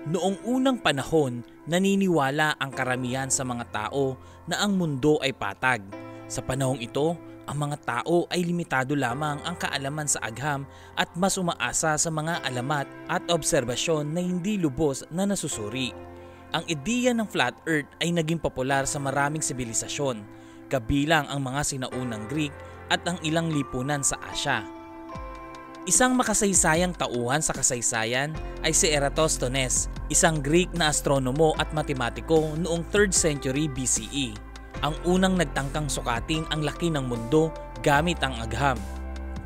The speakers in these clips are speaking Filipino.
Noong unang panahon, naniniwala ang karamihan sa mga tao na ang mundo ay patag. Sa panahong ito, ang mga tao ay limitado lamang ang kaalaman sa agham at mas umaasa sa mga alamat at obserbasyon na hindi lubos na nasusuri. Ang ideya ng flat earth ay naging popular sa maraming sibilisasyon, kabilang ang mga sinaunang Greek at ang ilang lipunan sa Asya. Isang makasaysayang tauhan sa kasaysayan ay si Eratosthenes, isang Greek na astronomo at matematiko noong 3rd century BCE. Ang unang nagtangkang sukating ang laki ng mundo gamit ang agham.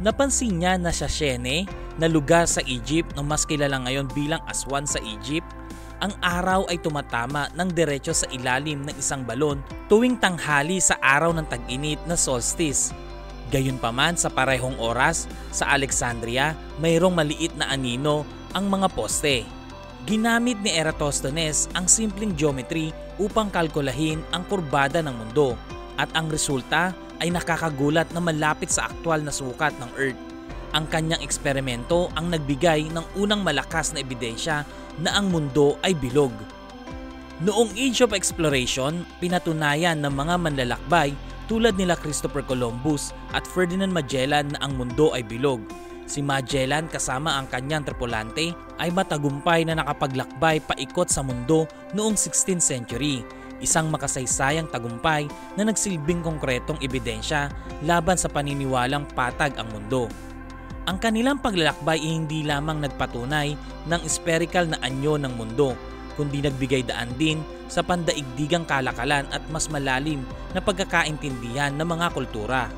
Napansin niya na sa Syene, na lugar sa Egypt na mas kilala ngayon bilang Aswan sa Egypt, ang araw ay tumatama ng diretso sa ilalim ng isang balon tuwing tanghali sa araw ng tag-init na solstice. Gayunpaman sa parehong oras, sa Alexandria, mayroong maliit na anino ang mga poste. Ginamit ni Eratosthenes ang simpleng geometry upang kalkulahin ang kurbada ng mundo at ang resulta ay nakakagulat na malapit sa aktwal na sukat ng Earth. Ang kanyang eksperimento ang nagbigay ng unang malakas na ebidensya na ang mundo ay bilog. Noong Age of Exploration, pinatunayan ng mga manlalakbay tulad nila Christopher Columbus at Ferdinand Magellan na ang mundo ay bilog. Si Magellan kasama ang kanyang tripulante ay matagumpay na nakapaglakbay paikot sa mundo noong 16th century, isang makasaysayang tagumpay na nagsilbing konkretong ebidensya laban sa paniniwalang patag ang mundo. Ang kanilang paglalakbay ay hindi lamang nagpatunay ng spherical na anyo ng mundo, kundi nagbigay daan din sa pandaigdigang kalakalan at mas malalim na pagkakaintindihan ng mga kultura.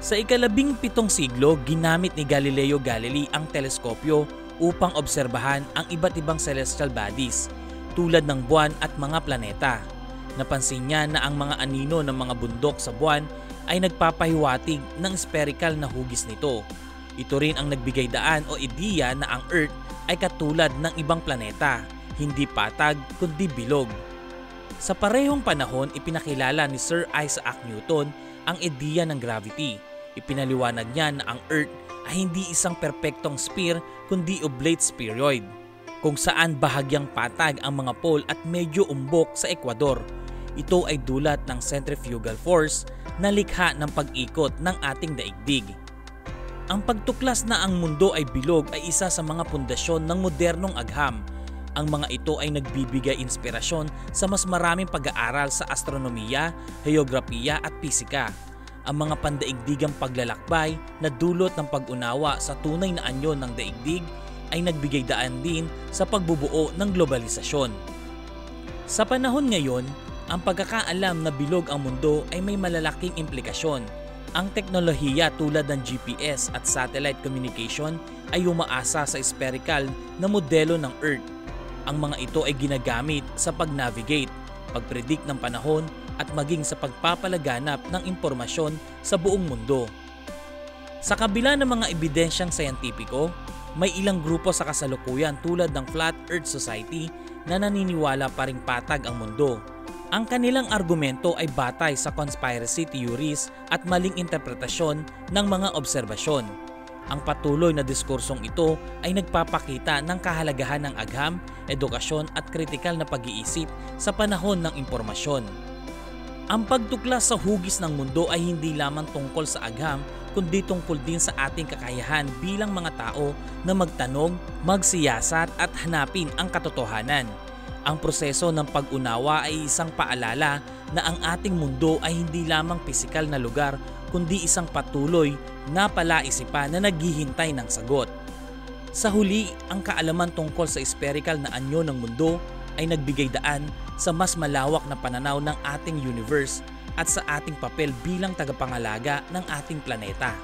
Sa ika-17 siglo, ginamit ni Galileo Galilei ang teleskopyo upang obserbahan ang iba't ibang celestial bodies tulad ng buwan at mga planeta. Napansin niya na ang mga anino ng mga bundok sa buwan ay nagpapahiwatig ng spherical na hugis nito. Ito rin ang nagbigay daan o ideya na ang Earth ay katulad ng ibang planeta, hindi patag kundi bilog. Sa parehong panahon, ipinakilala ni Sir Isaac Newton ang ideya ng gravity. Ipinaliwanag niya na ang Earth ay hindi isang perpektong sphere kundi oblate spheroid, kung saan bahagyang patag ang mga pole at medyo umbok sa ekwador. Ito ay dulot ng centrifugal force na likha ng pag-ikot ng ating daigdig. Ang pagtuklas na ang mundo ay bilog ay isa sa mga pundasyon ng modernong agham. Ang mga ito ay nagbibigay inspirasyon sa mas maraming pag-aaral sa astronomiya, heograpiya at pisika. Ang mga pandaigdigang paglalakbay na dulot ng pag-unawa sa tunay na anyo ng daigdig ay nagbigay daan din sa pagbubuo ng globalisasyon. Sa panahon ngayon, ang pagkakaalam na bilog ang mundo ay may malalaking implikasyon. Ang teknolohiya tulad ng GPS at satellite communication ay umaasa sa spherical na modelo ng Earth. Ang mga ito ay ginagamit sa pag-navigate, pag-predict ng panahon at maging sa pagpapalaganap ng impormasyon sa buong mundo. Sa kabila ng mga ebidensyang sayantipiko, may ilang grupo sa kasalukuyan tulad ng Flat Earth Society na naniniwala pa ring patag ang mundo. Ang kanilang argumento ay batay sa conspiracy theories at maling interpretasyon ng mga obserbasyon. Ang patuloy na diskursong ito ay nagpapakita ng kahalagahan ng agham, edukasyon at kritikal na pag-iisip sa panahon ng impormasyon. Ang pagtuklas sa hugis ng mundo ay hindi lamang tungkol sa agham, kundi tungkol din sa ating kakayahan bilang mga tao na magtanong, magsiyasat at hanapin ang katotohanan. Ang proseso ng pag-unawa ay isang paalala na ang ating mundo ay hindi lamang pisikal na lugar kundi isang patuloy na palaisipan na naghihintay ng sagot. Sa huli, ang kaalaman tungkol sa spherical na anyo ng mundo ay nagbigay daan sa mas malawak na pananaw ng ating universe at sa ating papel bilang tagapangalaga ng ating planeta.